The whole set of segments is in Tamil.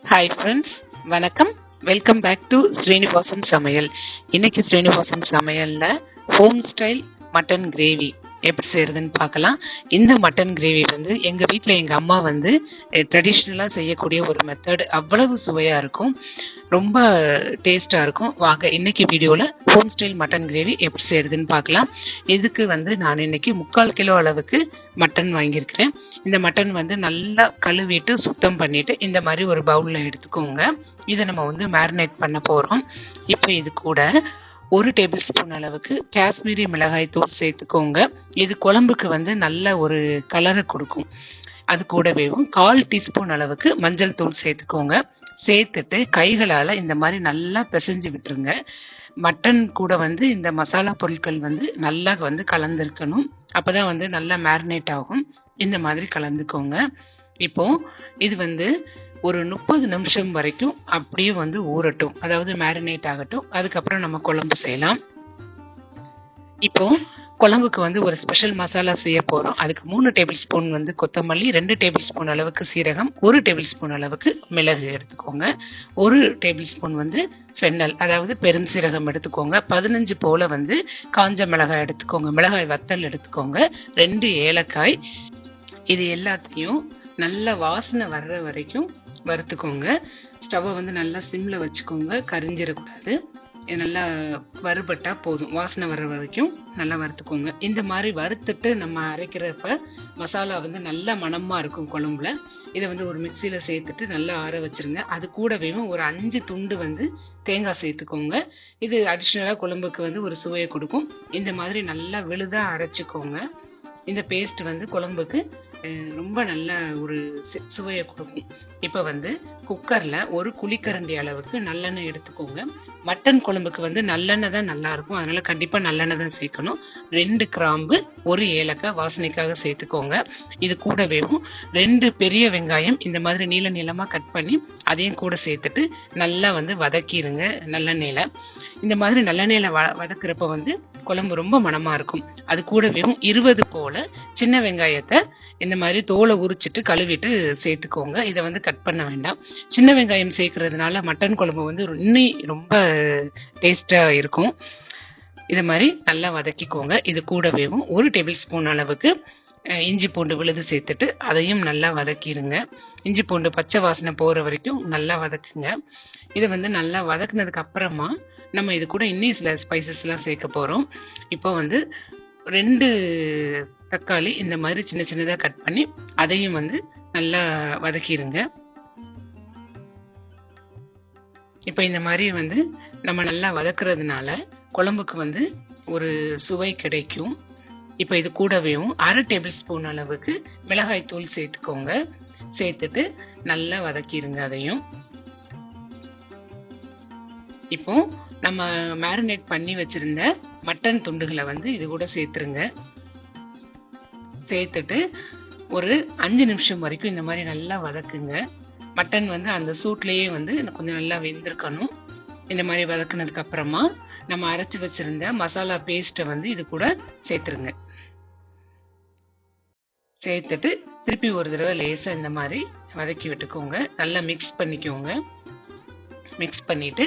ஹாய் ஃப்ரெண்ட்ஸ், வணக்கம். வெல்கம் பேக் டு ஸ்ரீனிவாசன் சமையல். இன்னைக்கு ஸ்ரீனிவாசன் சமையலில் ஹோம் ஸ்டைல் மட்டன் கிரேவி எப்படி செய்கிறதுன்னு பார்க்கலாம். இந்த மட்டன் கிரேவி வந்து எங்கள் வீட்டில் எங்கள் அம்மா வந்து ட்ரெடிஷ்னலாக செய்யக்கூடிய ஒரு மெத்தட். அவ்வளவு சுவையாக இருக்கும், ரொம்ப டேஸ்ட்டாக இருக்கும். வாங்க இன்னைக்கு வீடியோவில் ஹோம் ஸ்டைல் மட்டன் கிரேவி எப்படி செய்கிறதுன்னு பார்க்கலாம். இதுக்கு வந்து நான் இன்னைக்கு 3/4 கிலோ அளவுக்கு மட்டன் வாங்கியிருக்கிறேன். இந்த மட்டன் வந்து நல்லா கழுவிட்டு சுத்தம் பண்ணிட்டு இந்த மாதிரி ஒரு பவுலில் எடுத்துக்கோங்க. இதை நம்ம வந்து மேரினேட் பண்ண போகிறோம். இப்போ இது கூட 1 டேபிள் ஸ்பூன் அளவுக்கு காஷ்மீரி மிளகாய் தூள் சேர்த்துக்கோங்க. இது குழம்புக்கு வந்து நல்ல ஒரு கலரை கொடுக்கும். அது கூடவே 1/4 டீஸ்பூன் அளவுக்கு மஞ்சள் தூள் சேர்த்துக்கோங்க. சேர்த்துட்டு கைகளால் இந்த மாதிரி நல்லா பிசைஞ்சு விட்டுருங்க. மட்டன் கூட வந்து இந்த மசாலா பொருட்கள் வந்து நல்லா வந்து கலந்துருக்கணும். அப்போதான் வந்து நல்லா மேரினேட் ஆகும். இந்த மாதிரி கலந்துக்கோங்க. இப்போ இது வந்து ஒரு 30 நிமிஷம் வரைக்கும் அப்படியே வந்து ஊறட்டும், அதாவது மேரினேட் ஆகட்டும். அதுக்கப்புறம் நம்ம குழம்பு செய்யலாம். இப்போ குழம்புக்கு வந்து ஒரு ஸ்பெஷல் மசாலா செய்ய போகிறோம். அதுக்கு 3 டேபிள் ஸ்பூன் வந்து கொத்தமல்லி, 2 டேபிள் ஸ்பூன் அளவுக்கு சீரகம், 1 டேபிள் ஸ்பூன் அளவுக்கு மிளகு எடுத்துக்கோங்க. 1 டேபிள் ஸ்பூன் வந்து ஃபென்னல், அதாவது பெரும் சீரகம் எடுத்துக்கோங்க. 15 போல வந்து காஞ்ச மிளகாய் எடுத்துக்கோங்க. மிளகாய் வத்தல் எடுத்துக்கோங்க. 2 ஏலக்காய். இது எல்லாத்தையும் நல்லா வாசனை வர்ற வரைக்கும் வறுத்துக்கோங்க. ஸ்டவ்வை வந்து நல்லா சிம்மில் வச்சுக்கோங்க, கரிஞ்சிடக்கூடாது. இது நல்லா வறுபட்டா போதும். வாசனை வர்ற வரைக்கும் நல்லா வறுத்துக்கோங்க. இந்த மாதிரி வறுத்துட்டு நம்ம அரைக்கிறப்ப மசாலா வந்து நல்ல மணமாக இருக்கும் குழம்புல. இதை வந்து ஒரு மிக்சியில் சேர்த்துட்டு நல்லா ஆற வச்சிருங்க. அது கூடவே ஒரு 5 துண்டு வந்து தேங்காய் சேர்த்துக்கோங்க. இது அடிஷ்னலாக குழம்புக்கு வந்து ஒரு சுவையை கொடுக்கும். இந்த மாதிரி நல்லா விழுதாக அரைச்சிக்கோங்க. இந்த பேஸ்ட் வந்து குழம்புக்கு ரொம்ப நல்ல ஒரு சுவையை கொடுக்கும். இப்போ வந்து குக்கரில் 1 குழிக்கரண்டி அளவுக்கு நல்லெண்ணெய் எடுத்துக்கோங்க. மட்டன் குழம்புக்கு வந்து நல்லெண்ணெய் தான் நல்லா இருக்கும், அதனால கண்டிப்பாக நல்லெண்ணெய் தான் சேர்க்கணும். 2 கிராம்பு, 1 ஏலக்காய் வாசனைக்காக சேர்த்துக்கோங்க. இது கூடவே 2 பெரிய வெங்காயம் இந்த மாதிரி நீள நீளமாக கட் பண்ணி அதையும் கூட சேர்த்துட்டு நல்லா வந்து வதக்கிடுங்க நல்லெண்ணெயில். இந்த மாதிரி நல்லெண்ணெயில் வதக்குறப்ப வந்து குழம்பு ரொம்ப மணமா இருக்கும். அது கூடவே 20 போல சின்ன வெங்காயத்தை இந்த மாதிரி தோலை உரிச்சிட்டு கழுவிட்டு சேர்த்துக்கோங்க. இதை வந்து கட் பண்ண வேண்டாம். சின்ன வெங்காயம் சேர்க்கறதுனால மட்டன் குழம்பு வந்து இன்னும் ரொம்ப டேஸ்டா இருக்கும். இதை மாதிரி நல்லா வதக்கிக்கோங்க. இது கூடவே 1 டேபிள் ஸ்பூன் அளவுக்கு இஞ்சி பூண்டு விழுது சேர்த்துட்டு அதையும் நல்லா வதக்கிடுங்க. இஞ்சி பூண்டு பச்சை வாசனை போகிற வரைக்கும் நல்லா வதக்குங்க. இதை வந்து நல்லா வதக்குனதுக்கு அப்புறமா நம்ம இது கூட இன்னும் சில ஸ்பைசஸ்லாம் சேர்க்க போகிறோம். இப்போ வந்து 2 தக்காளி இந்த மாதிரி சின்ன சின்னதாக கட் பண்ணி அதையும் வந்து நல்லா வதக்கிடுங்க. இப்போ இந்த மாதிரி வந்து நம்ம நல்லா வதக்குறதுனால குழம்புக்கு வந்து ஒரு சுவை கிடைக்கும். இப்போ இது கூடவே 1/2 டேபிள் ஸ்பூன் அளவுக்கு மிளகாய் தூள் சேர்த்துக்கோங்க. சேர்த்துட்டு நல்லா வதக்கிடுங்க அதையும். இப்போ நம்ம மேரினேட் பண்ணி வச்சிருந்த மட்டன் துண்டுகளை வந்து இது கூட சேர்த்துருங்க. சேர்த்துட்டு ஒரு 5 நிமிஷம் வரைக்கும் இந்த மாதிரி நல்லா வதக்குங்க. மட்டன் வந்து அந்த சூட்லேயே வந்து கொஞ்சம் நல்லா வெந்திருக்கணும். இந்த மாதிரி வதக்குனதுக்கு அப்புறமா நம்ம அரைச்சி வச்சிருந்த மசாலா பேஸ்ட்டை வந்து இது கூட சேர்த்துருங்க. சேர்த்துட்டு திருப்பி ஒரு தடவை லேசாக இந்த மாதிரி வதக்கி விட்டுக்கோங்க. நல்லா மிக்ஸ் பண்ணிக்கோங்க. மிக்ஸ் பண்ணிட்டு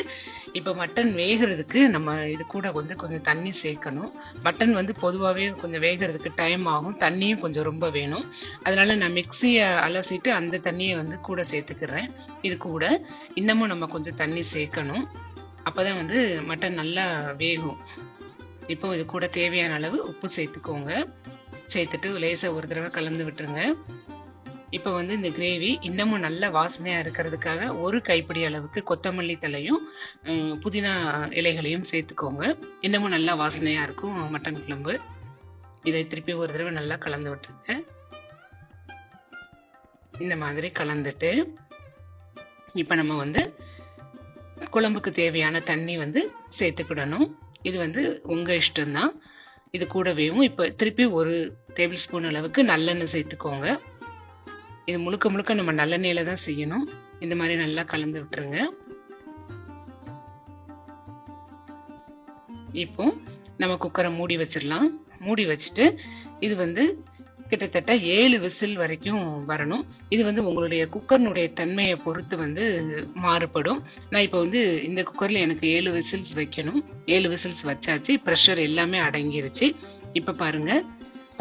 இப்போ மட்டன் வேகிறதுக்கு நம்ம இது கூட வந்து கொஞ்சம் தண்ணி சேர்க்கணும். மட்டன் வந்து பொதுவாகவே கொஞ்சம் வேகிறதுக்கு டைம் ஆகும், தண்ணியும் கொஞ்சம் ரொம்ப வேணும். அதனால நான் மிக்சியை அலசிட்டு அந்த தண்ணியை வந்து கூட சேர்த்துக்கிறேன். இது கூட இன்னமும் நம்ம கொஞ்சம் தண்ணி சேர்க்கணும். அப்போதான் வந்து மட்டன் நல்லா வேகும். இப்போ இது கூட தேவையான அளவு உப்பு சேர்த்துக்கோங்க. சேர்த்துட்டு லேசாக ஒரு தடவை கலந்து விட்டுருங்க. இப்போ வந்து இந்த கிரேவி இன்னமும் நல்ல வாசனையாக இருக்கிறதுக்காக 1 கைப்பிடி அளவுக்கு கொத்தமல்லி தலையும் புதினா இலைகளையும் சேர்த்துக்கோங்க. இன்னமும் நல்லா வாசனையாக இருக்கும் மட்டன் குழம்பு. இதை திருப்பி ஒரு தடவை நல்லா கலந்து விட்டுருங்க. இந்த மாதிரி கலந்துட்டு இப்போ நம்ம வந்து குழம்புக்கு தேவையான தண்ணி வந்து சேர்த்துக்கிடணும். இது வந்து உங்கள் இஷ்டம்தான். இது கூடவே இப்போ திருப்பி 1 டேபிள் ஸ்பூன் அளவுக்கு நல்லெண்ணெய் சேர்த்துக்கோங்க. இது முழுக்க முழுக்க நம்ம நல்லெண்ணெயில தான் செய்யணும். இந்த மாதிரி நல்லா கலந்து விட்டுருங்க. இப்போ நம்ம குக்கரை மூடி வச்சிடலாம். மூடி வச்சுட்டு இது வந்து கிட்டத்தட்ட 7 விசில் வரைக்கும் வரணும். இது வந்து உங்களுடைய குக்கர்னுடைய தன்மையை பொறுத்து வந்து மாறுபடும். நான் இப்போ வந்து இந்த குக்கர்ல எனக்கு 7 விசில்ஸ் வைக்கணும். 7 விசில்ஸ் வச்சாச்சு. ப்ரெஷர் எல்லாமே அடங்கிருச்சு. இப்போ பாருங்க,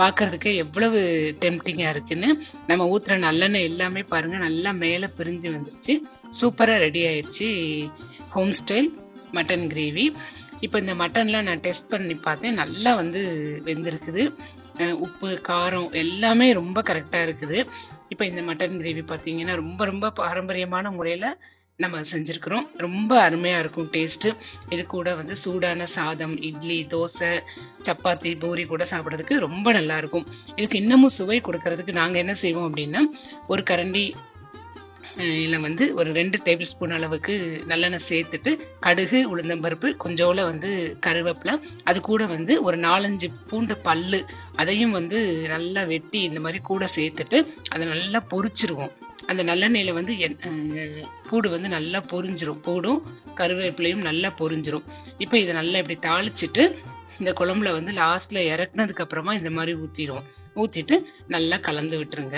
பார்க்கறதுக்கே எவ்வளவு டெம்ப்டிங்கா இருக்குன்னு. நம்ம ஊத்துற நல்லெண்ணெய் எல்லாமே பாருங்க நல்லா மேலே பிரிஞ்சு வந்துருச்சு. சூப்பரா ரெடி ஆயிடுச்சு ஹோம் ஸ்டைல் மட்டன் கிரேவி. இப்போ இந்த மட்டன்லாம் நான் டெஸ்ட் பண்ணி பார்த்தேன். நல்லா வந்து வெந்திருக்குது. உப்பு காரம் எல்லாமே ரொம்ப கரெக்டாக இருக்குது. இப்போ இந்த மட்டன் கிரேவி பார்த்தீங்கன்னா ரொம்ப ரொம்ப பாரம்பரியமான முறையில் நம்ம செஞ்சுருக்குறோம். ரொம்ப அருமையாக இருக்கும் டேஸ்ட்டு. இது கூட வந்து சூடான சாதம், இட்லி, தோசை, சப்பாத்தி, பூரி கூட சாப்பிட்றதுக்கு ரொம்ப நல்லாயிருக்கும். இதுக்கு இன்னமும் சுவை கொடுக்கறதுக்கு நாங்கள் என்ன செய்வோம் அப்படின்னா, ஒரு கரண்டி இதில் வந்து ஒரு 2 டேபிள் ஸ்பூன் அளவுக்கு நல்லெண்ணெய் சேர்த்துட்டு கடுகு, உளுந்தம்பருப்பு, கொஞ்சோல வந்து கருவேப்பிலை, அது கூட வந்து ஒரு 4-5 பூண்டு பல்லு அதையும் வந்து நல்லா வெட்டி இந்த மாதிரி கூட சேர்த்துட்டு அதை நல்லா பொரிச்சிருவோம். அந்த நல்லெண்ணெயில் வந்து பூடு வந்து நல்லா பொரிஞ்சிரும். பூடும் கருவேப்பிலையும் நல்லா பொரிஞ்சிரும். இப்போ இதை நல்லா இப்படி தாளிச்சிட்டு இந்த குழம்புல வந்து லாஸ்ட்ல இறக்குனதுக்கு அப்புறமா இந்த மாதிரி ஊற்றிடுவோம். ஊற்றிட்டு நல்லா கலந்து விட்டுருங்க.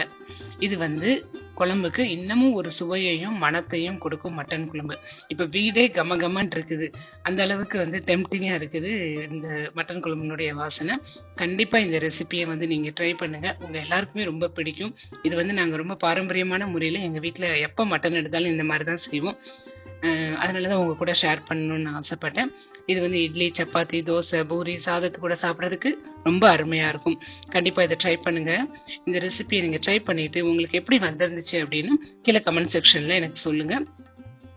இது வந்து குழம்புக்கு இன்னமும் ஒரு சுவையையும் மணத்தையும் கொடுக்கும் மட்டன் குழம்பு. இப்போ வீடே கமகமன்னு இருக்குது. அந்த அளவுக்கு வந்து டெம்ப்டிங்காக இருக்குது இந்த மட்டன் குழம்புனுடைய வாசனை. கண்டிப்பாக இந்த ரெசிபியை வந்து நீங்கள் ட்ரை பண்ணுங்கள். உங்கள் எல்லாருக்குமே ரொம்ப பிடிக்கும். இது வந்து நாங்கள் ரொம்ப பாரம்பரியமான முறையில் எங்கள் வீட்டில் எப்போ மட்டன் எடுத்தாலும் இந்த மாதிரி தான் செய்வோம். அதனால தான் உங்கள் கூட ஷேர் பண்ணணும்னு ஆசைப்பட்டேன். இது வந்து இட்லி, சப்பாத்தி, தோசை, பூரி, சாதத்து கூட சாப்பிட்றதுக்கு ரொம்ப அருமையாக இருக்கும். கண்டிப்பாக இதை ட்ரை பண்ணுங்கள். இந்த ரெசிபியை நீங்கள் ட்ரை பண்ணிவிட்டு உங்களுக்கு எப்படி வந்திருந்துச்சு அப்படின்னு கீழே கமெண்ட் செக்ஷனில் எனக்கு சொல்லுங்கள்.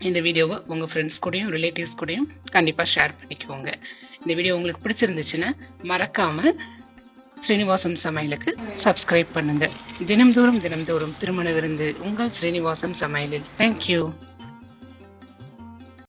இந்த வீடியோவை உங்கள் ஃப்ரெண்ட்ஸ் கூடயும் ரிலேட்டிவ்ஸ் கூடயும் கண்டிப்பாக ஷேர் பண்ணிக்குவோங்க. இந்த வீடியோ உங்களுக்கு பிடிச்சிருந்துச்சுன்னா மறக்காமல் ஸ்ரீனிவாசம் சமையலுக்கு சப்ஸ்கிரைப் பண்ணுங்கள். தினம்தோறும் திருமண விருந்து உங்கள் ஸ்ரீனிவாசம் சமையலில். தேங்க்யூ.